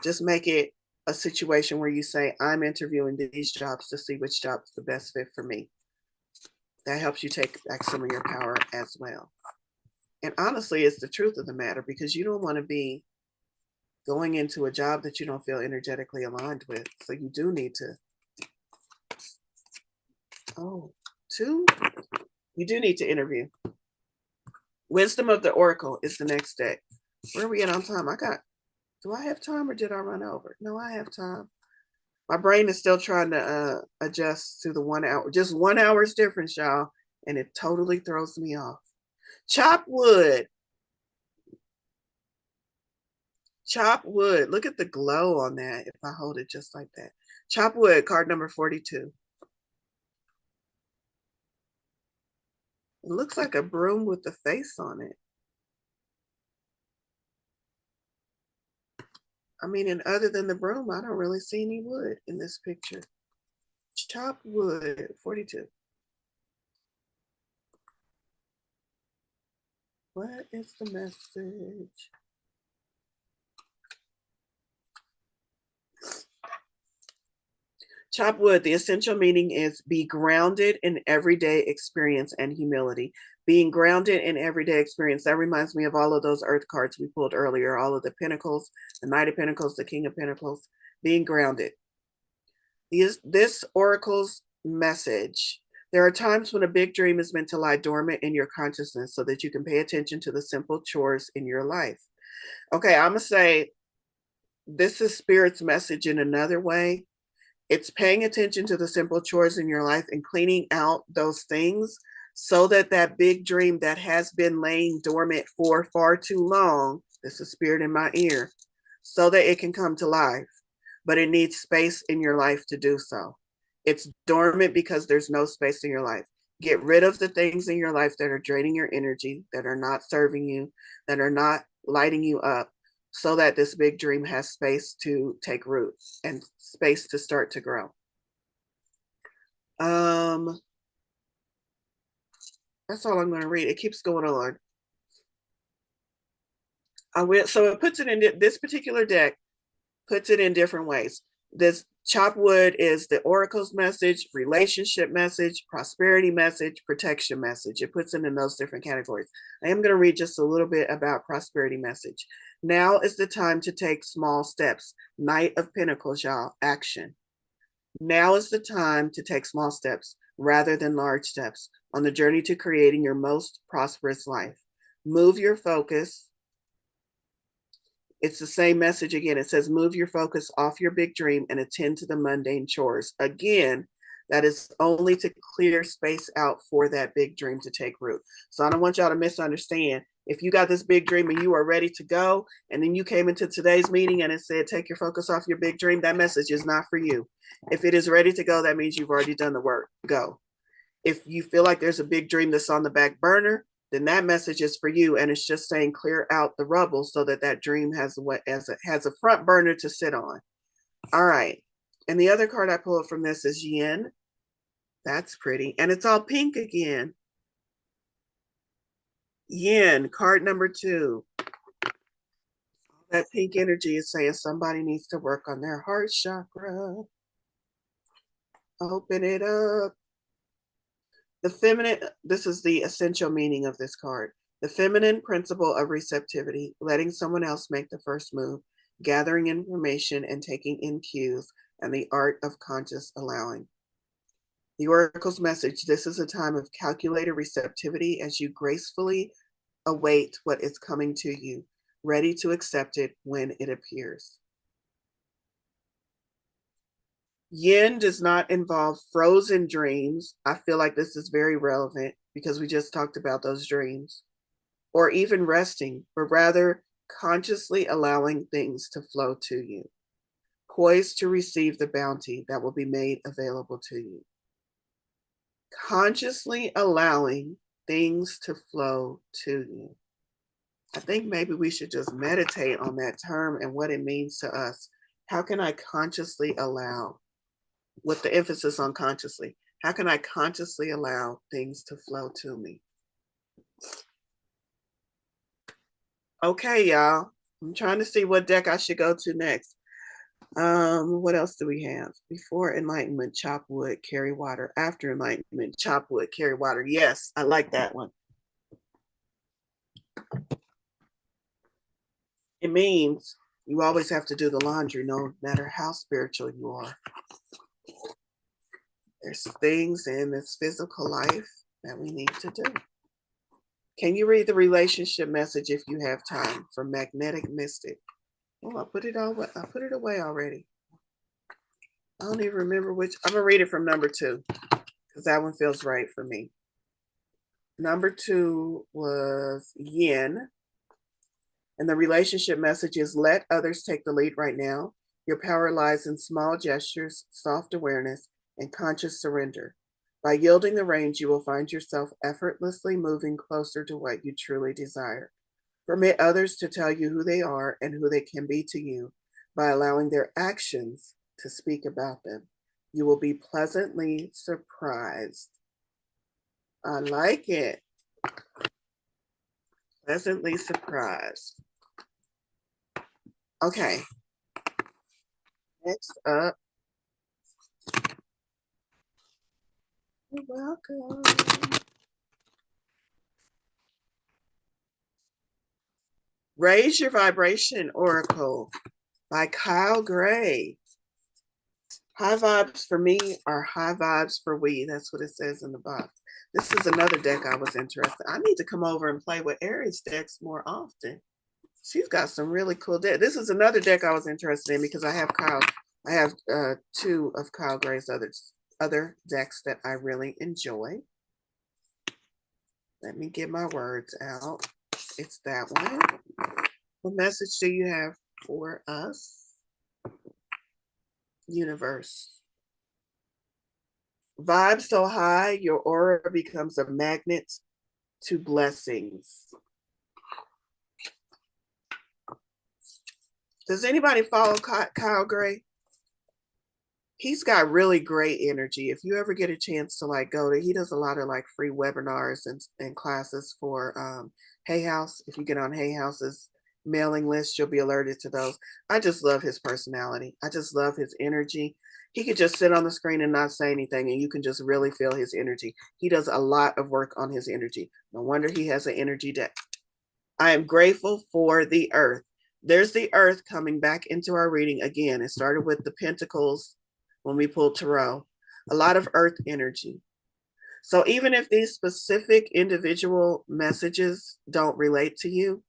just make it a situation where you say, I'm interviewing these jobs to see which job's the best fit for me. That helps you take back some of your power as well. And honestly, it's the truth of the matter, because you don't want to be going into a job that you don't feel energetically aligned with. So you do need to, you do need to interview. Wisdom of the Oracle is the next day. Where are we at on time? Do I have time or did I run over? No, I have time. My brain is still trying to adjust to the 1 hour. Just 1 hour's difference, y'all. And it totally throws me off. Chop wood. Chop wood. Look at the glow on that if I hold it just like that. Chop wood, card number 42. It looks like a broom with a face on it. I mean, and other than the broom, I don't really see any wood in this picture. Chop wood, 42. What is the message? Chop wood, the essential meaning is be grounded in everyday experience and humility. Being grounded in everyday experience. That reminds me of all of those earth cards we pulled earlier, all of the pentacles, the Knight of Pentacles, the King of Pentacles. Being grounded. This oracle's message. There are times when a big dream is meant to lie dormant in your consciousness so that you can pay attention to the simple chores in your life. Okay, I'm going to say this is Spirit's message in another way. It's paying attention to the simple chores in your life and cleaning out those things so that that big dream that has been laying dormant for far too long, this is Spirit in my ear, so that it can come to life. But it needs space in your life to do so. It's dormant because there's no space in your life. Get rid of the things in your life that are draining your energy, that are not serving you, that are not lighting you up, so that this big dream has space to take root and space to start to grow. That's all I'm going to read. It keeps going on. So it puts it in this particular deck, puts it in different ways. This chop wood is the oracle's message, relationship message, prosperity message, protection message. It puts it in those different categories. I am going to read just a little bit about prosperity message. Now is the time to take small steps. Knight of Pentacles, y'all, action. Now is the time to take small steps rather than large steps on the journey to creating your most prosperous life. Move your focus. It's the same message again. It says, move your focus off your big dream and attend to the mundane chores. Again, that is only to clear space out for that big dream to take root. So I don't want y'all to misunderstand. If you got this big dream and you are ready to go, and then you came into today's meeting and it said, take your focus off your big dream, that message is not for you. If it is ready to go, that means you've already done the work. Go. If you feel like there's a big dream that's on the back burner, then that message is for you. And it's just saying clear out the rubble so that that dream has a front burner to sit on. All right. And the other card I pulled from this is Yin. That's pretty. And it's all pink again. Yin, card number 2. That pink energy is saying somebody needs to work on their heart chakra. Open it up. The feminine, this is the essential meaning of this card. The feminine principle of receptivity, letting someone else make the first move, gathering information and taking in cues, and the art of conscious allowing. The Oracle's message, this is a time of calculated receptivity as you gracefully await what is coming to you, ready to accept it when it appears. Yin does not involve frozen dreams. I feel like this is very relevant because we just talked about those dreams, or even resting, but rather consciously allowing things to flow to you, poised to receive the bounty that will be made available to you. Consciously allowing things to flow to you. I think maybe we should just meditate on that term and what it means to us. How can I consciously allow, with the emphasis on consciously, how can I consciously allow things to flow to me? Okay, y'all. I'm trying to see what deck I should go to next. What else do we have? Before enlightenment, chop wood, carry water. After enlightenment, chop wood, carry water. Yes, I like that one. It means you always have to do the laundry, no matter how spiritual you are. There's things in this physical life that we need to do. Can you read the relationship message if you have time from Magnetic Mystic? Oh, I put it away already. I don't even remember which. I'm gonna read it from number 2 because that one feels right for me. Number 2 was Yin. And the relationship message is let others take the lead right now. Your power lies in small gestures, soft awareness, and conscious surrender. By yielding the reins, you will find yourself effortlessly moving closer to what you truly desire. Permit others to tell you who they are and who they can be to you by allowing their actions to speak about them. You will be pleasantly surprised. I like it. Pleasantly surprised. Okay. Next up. You're welcome. Raise Your Vibration Oracle by Kyle Gray. High vibes for me are high vibes for we. That's what it says in the box. This is another deck I was interested. I need to come over and play with Aries decks more often. She's got some really cool decks. This is another deck I was interested in because I have 2 of Kyle Gray's other decks that I really enjoy. Let me get my words out. It's that one. What message do you have for us? Universe. Vibe so high, your aura becomes a magnet to blessings. Does anybody follow Kyle Gray? He's got really great energy. If you ever get a chance to he does a lot of free webinars and classes for Hay House. If you get on Hay House's mailing list, you'll be alerted to those. I just love his personality. I just love his energy. He could just sit on the screen and not say anything, and you can just really feel his energy. He does a lot of work on his energy. No wonder he has an energy deck. I am grateful for the earth. There's the earth coming back into our reading again. It started with the Pentacles when we pulled Tarot. A lot of earth energy. So even if these specific individual messages don't relate to you,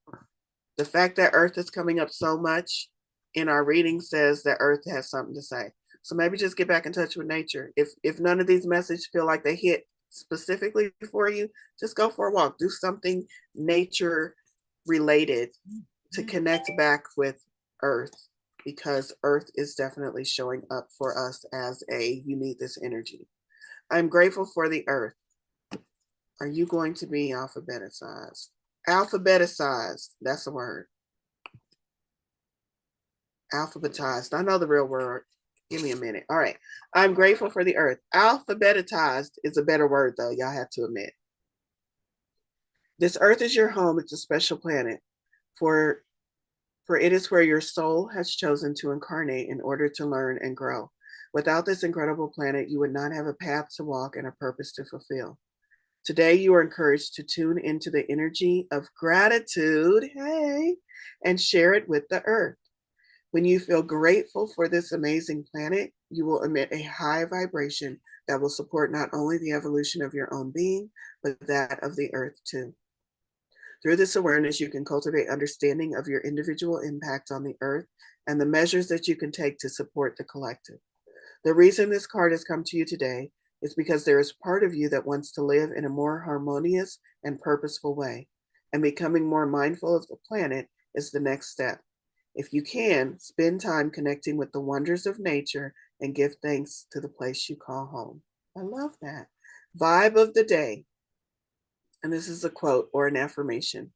The fact that Earth is coming up so much in our reading says that Earth has something to say. So maybe just get back in touch with nature. If none of these messages feel like they hit specifically for you, just go for a walk. Do something nature related to connect back with Earth, because Earth is definitely showing up for us as you need this energy. I'm grateful for the Earth. Are you going to be alphabetized? Alphabetized, that's a word. Alphabetized, I know the real word. Give me a minute. All right. I'm grateful for the Earth. Alphabetized is a better word, though, y'all have to admit. This Earth is your home. It's a special planet. For it is where your soul has chosen to incarnate in order to learn and grow. Without this incredible planet, you would not have a path to walk and a purpose to fulfill. Today, you are encouraged to tune into the energy of gratitude, hey, and share it with the Earth. When you feel grateful for this amazing planet, you will emit a high vibration that will support not only the evolution of your own being, but that of the Earth too. Through this awareness, you can cultivate understanding of your individual impact on the Earth and the measures that you can take to support the collective. The reason this card has come to you today is because there is part of you that wants to live in a more harmonious and purposeful way, and becoming more mindful of the planet is the next step. If you can, spend time connecting with the wonders of nature and give thanks to the place you call home. I love that. Vibe of the day. And this is a quote or an affirmation.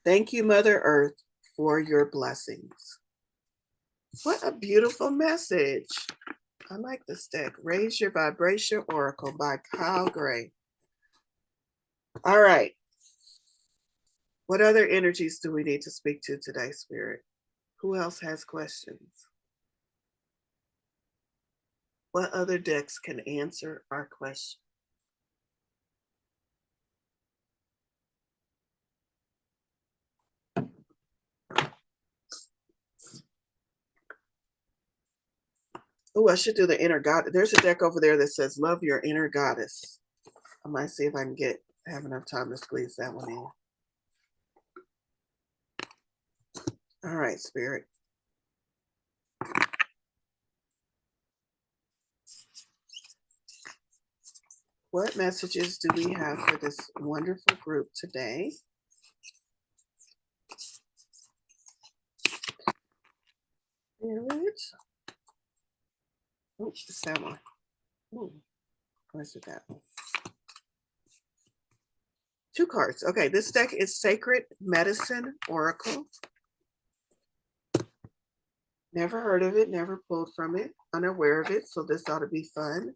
Thank you, Mother Earth, for your blessings. What a beautiful message. I like this deck. Raise Your Vibration Oracle by Kyle Gray. All right. What other energies do we need to speak to today, Spirit? Who else has questions? What other decks can answer our question? Oh, I should do the inner goddess. There's a deck over there that says, Love Your Inner Goddess. I might see if I can have enough time to squeeze that one in. All right, Spirit. What messages do we have for this wonderful group today? Spirit. Oh, it's that one. Oh, where's it that one? Two cards. Okay, this deck is Sacred Medicine Oracle. Never heard of it, never pulled from it, unaware of it, so this ought to be fun.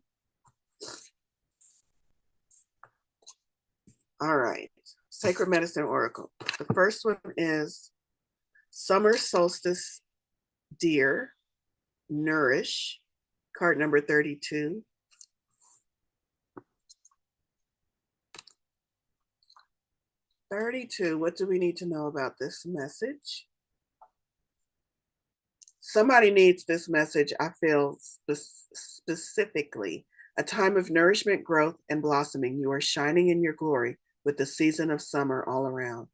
All right, Sacred Medicine Oracle. The first one is Summer Solstice Deer, Nourish, card number 32. What do we need to know about this message? Somebody needs this message, I feel specifically. A time of nourishment, growth, and blossoming. You are shining in your glory with the season of summer all around.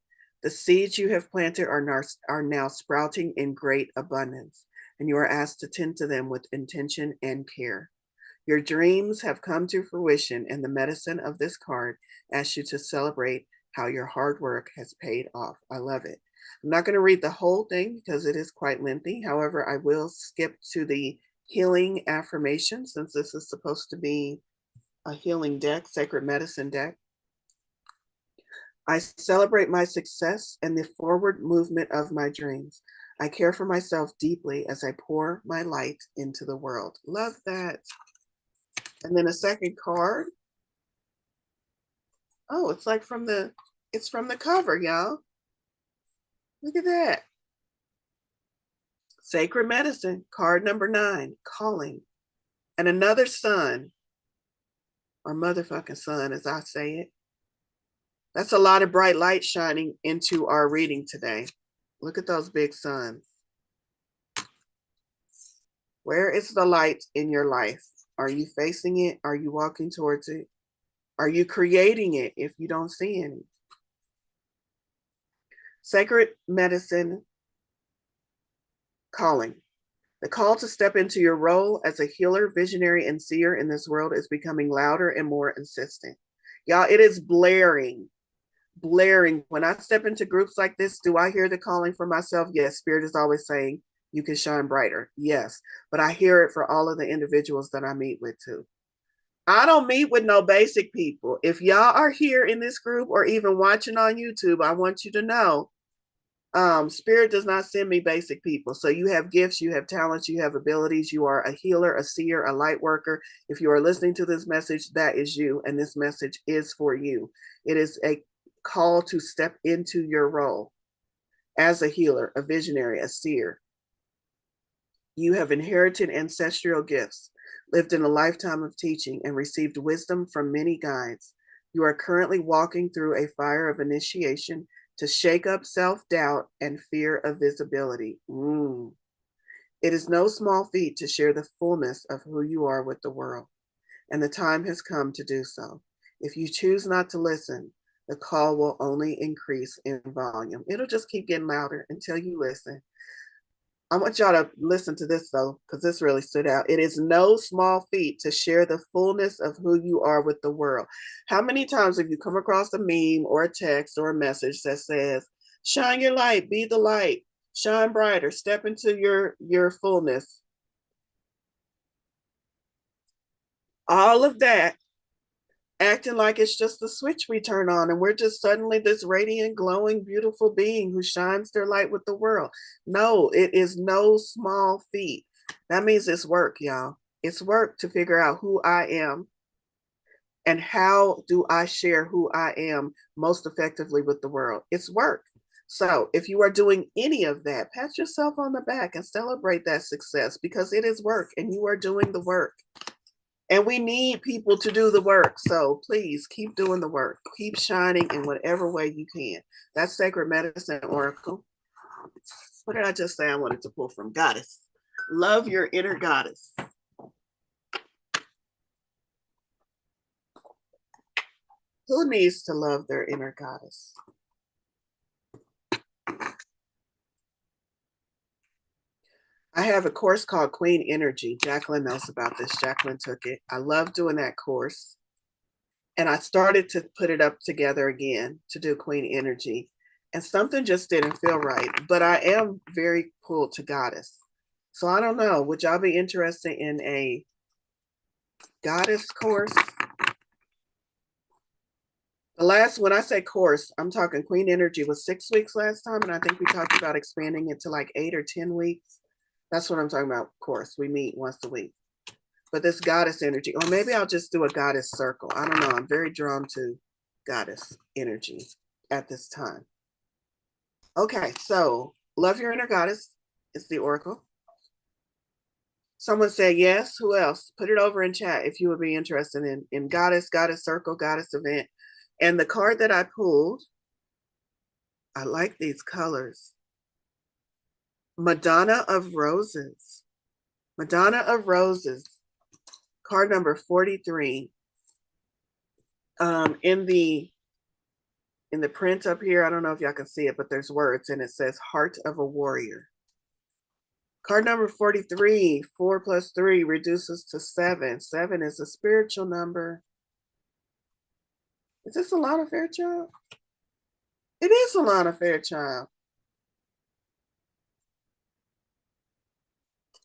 The seeds you have planted are now sprouting in great abundance, and you are asked to tend to them with intention and care. Your dreams have come to fruition, and the medicine of this card asks you to celebrate how your hard work has paid off. I love it. I'm not going to read the whole thing because it is quite lengthy. However, I will skip to the healing affirmation since this is supposed to be a healing deck, sacred medicine deck. I celebrate my success and the forward movement of my dreams. I care for myself deeply as I pour my light into the world. Love that. And then a second card. Oh, it's like from the cover, y'all. Look at that. Sacred Medicine, card number 9, Calling. And another sun, or motherfucking sun, as I say it. That's a lot of bright light shining into our reading today. Look at those big suns. Where is the light in your life? Are you facing it? Are you walking towards it? Are you creating it if you don't see any? Sacred medicine calling. The call to step into your role as a healer, visionary, and seer in this world is becoming louder and more insistent. Y'all, it is blaring, blaring. When I step into groups like this, do I hear the calling for myself? Yes, Spirit is always saying, you can shine brighter. Yes, but I hear it for all of the individuals that I meet with too. I don't meet with no basic people. If y'all are here in this group or even watching on YouTube, I want you to know Spirit does not send me basic people. So you have gifts, you have talents, you have abilities, you are a healer, a seer, a light worker. If you are listening to this message, that is you, and this message is for you. It is a call to step into your role as a healer, a visionary, a seer. You have inherited ancestral gifts, lived in a lifetime of teaching, and received wisdom from many guides. You are currently walking through a fire of initiation to shake up self-doubt and fear of visibility. It is no small feat to share the fullness of who you are with the world, and the time has come to do so. If you choose not to listen, the call will only increase in volume. It'll just keep getting louder until you listen. I want y'all to listen to this though, because this really stood out. It is no small feat to share the fullness of who you are with the world. How many times have you come across a meme or a text or a message that says, shine your light, be the light, shine brighter, step into your fullness? All of that acting like it's just a switch we turn on and we're just suddenly this radiant, glowing, beautiful being who shines their light with the world. No, it is no small feat. That means it's work, y'all. It's work to figure out who I am and how do I share who I am most effectively with the world. It's work. So if you are doing any of that, pat yourself on the back and celebrate that success because it is work and you are doing the work. And we need people to do the work. So please keep doing the work. Keep shining in whatever way you can. That's Sacred Medicine Oracle. What did I just say I wanted to pull from? Goddess. Love your inner goddess. Who needs to love their inner goddess? I have a course called Queen Energy. Jacqueline knows about this. Jacqueline took it. I love doing that course. And I started to put it up together again to do Queen Energy. And something just didn't feel right. But I am very pulled to goddess. So I don't know. Would y'all be interested in a goddess course? When I say course, I'm talking Queen Energy was 6 weeks last time. And I think we talked about expanding it to like 8 or 10 weeks. That's what I'm talking about, course. We meet once a week. But this goddess energy, or maybe I'll just do a goddess circle. I don't know. I'm very drawn to goddess energy at this time. Okay, so love your inner goddess is the oracle. Someone said yes. Who else? Put it over in chat if you would be interested in goddess circle, goddess event. And the card that I pulled, I like these colors. Madonna of Roses. Madonna of Roses. Card number 43. In the print up here, I don't know if y'all can see it, but there's words and it says Heart of a Warrior. Card number 43, 4 plus 3 reduces to 7. 7 is a spiritual number. Is this Alana Fairchild? It is Alana Fairchild.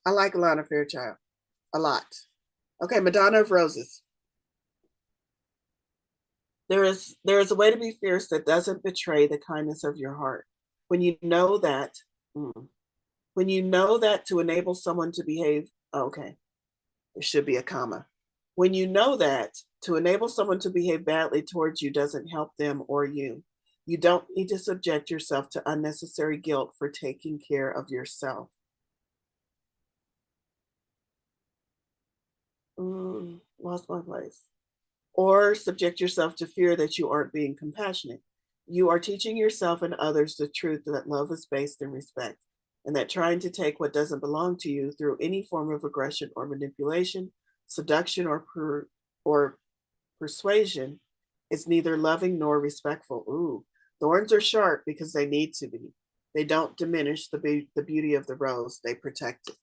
I like Alana Fairchild a lot. Okay, Madonna of Roses. There is a way to be fierce that doesn't betray the kindness of your heart. When you know that, when you know that to enable someone to behave, okay, there should be a comma. When you know that to enable someone to behave badly towards you doesn't help them or you, you don't need to subject yourself to unnecessary guilt for taking care of yourself. Lost my place. Or subject yourself to fear that you aren't being compassionate. You are teaching yourself and others the truth that love is based in respect, and that trying to take what doesn't belong to you through any form of aggression or manipulation, seduction or persuasion is neither loving nor respectful. Thorns are sharp because they need to be. They don't diminish the beauty of the rose, they protect it.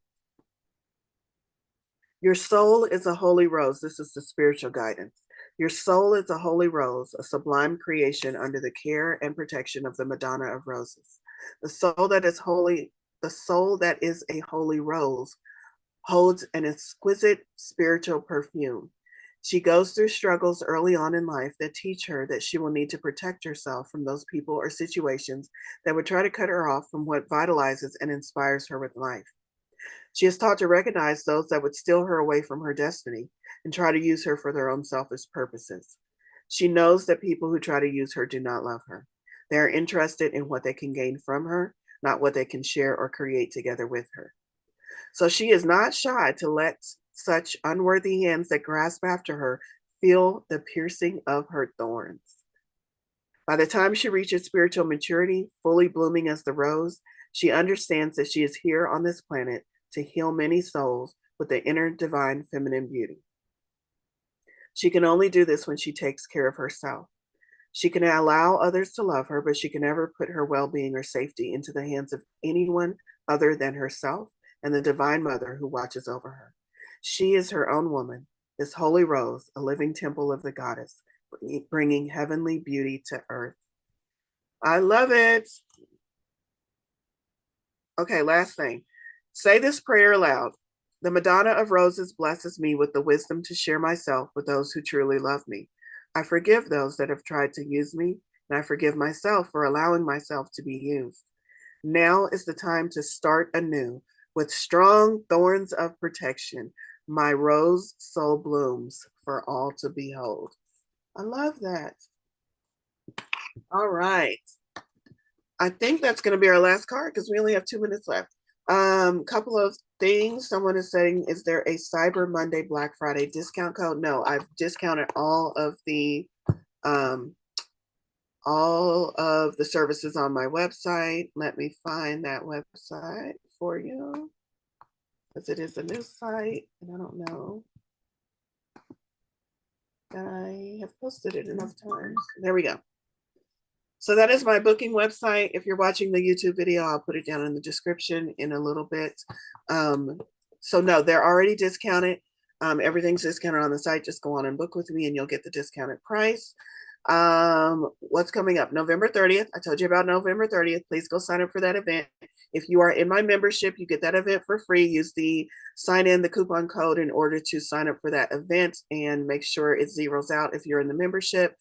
Your soul is a holy rose. This is the spiritual guidance. Your soul is a holy rose, a sublime creation under the care and protection of the Madonna of Roses. The soul that is holy, the soul that is a holy rose holds an exquisite spiritual perfume. She goes through struggles early on in life that teach her that she will need to protect herself from those people or situations that would try to cut her off from what vitalizes and inspires her with life. She is taught to recognize those that would steal her away from her destiny and try to use her for their own selfish purposes. She knows that people who try to use her do not love her. They are interested in what they can gain from her, not what they can share or create together with her. So she is not shy to let such unworthy hands that grasp after her feel the piercing of her thorns. By the time she reaches spiritual maturity, fully blooming as the rose, she understands that she is here on this planet to heal many souls with the inner divine feminine beauty. She can only do this when she takes care of herself. She can allow others to love her, but she can never put her well-being or safety into the hands of anyone other than herself and the Divine Mother who watches over her. She is her own woman, this holy rose, a living temple of the goddess, bringing heavenly beauty to earth. I love it. Okay, last thing. Say this prayer aloud. The Madonna of Roses blesses me with the wisdom to share myself with those who truly love me. I forgive those that have tried to use me, and I forgive myself for allowing myself to be used. Now is the time to start anew. With strong thorns of protection, my rose soul blooms for all to behold. I love that. All right. I think that's going to be our last card because we only have 2 minutes left. Couple of things. Someone is saying, is there a Cyber Monday Black Friday discount code? No, I've discounted all of the services on my website. Let me find that website for you, because it is a new site and I don't know. I have posted it enough times. There we go. So that is my booking website. If you're watching the YouTube video, I'll put it down in the description in a little bit. So no, they're already discounted. Everything's discounted on the site. Just go on and book with me and you'll get the discounted price. What's coming up? November 30th. I told you about November 30th. Please go sign up for that event. If you are in my membership, you get that event for free. Use the coupon code in order to sign up for that event and make sure it zeroes out if you're in the membership.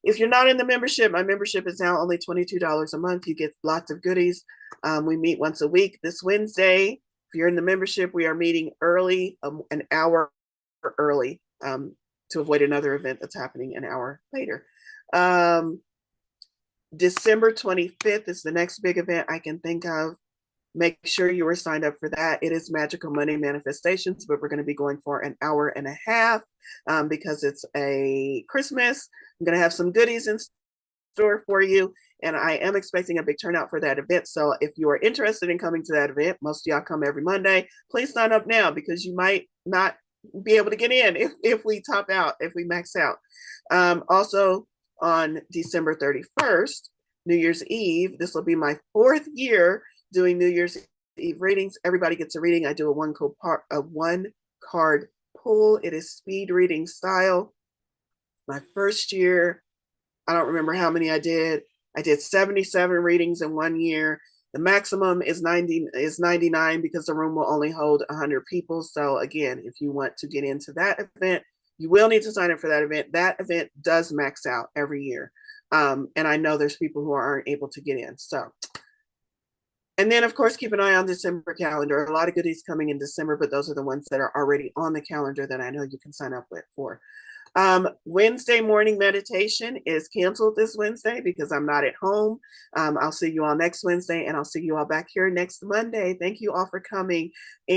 If you're not in the membership, my membership is now only $22 a month. You get lots of goodies. We meet once a week. This Wednesday, if you're in the membership, we are meeting early, an hour early, to avoid another event that's happening an hour later. December 25th is the next big event I can think of. Make sure you are signed up for that. It is Magical Money Manifestations, but we're going to be going for an hour and a half because it's a Christmas. I'm going to have some goodies in store for you, and I am expecting a big turnout for that event. So if you are interested in coming to that event, most of y'all come every Monday, please sign up now because you might not be able to get in if we top out, if we max out. Also, on December 31st, New Year's Eve, this will be my 4th year doing New Year's Eve readings. Everybody gets a reading. I do a one card pull. It is speed reading style. My first year, I don't remember how many I did. I did 77 readings in 1 year. The maximum is 99 because the room will only hold 100 people. So again, if you want to get into that event, you will need to sign up for that event. That event does max out every year. And I know there's people who aren't able to get in. So, and then of course, keep an eye on December calendar. A lot of goodies coming in December, but those are the ones that are already on the calendar that I know you can sign up for. Wednesday morning meditation is canceled this Wednesday because I'm not at home. I'll see you all next Wednesday, and I'll see you all back here next Monday. Thank you all for coming.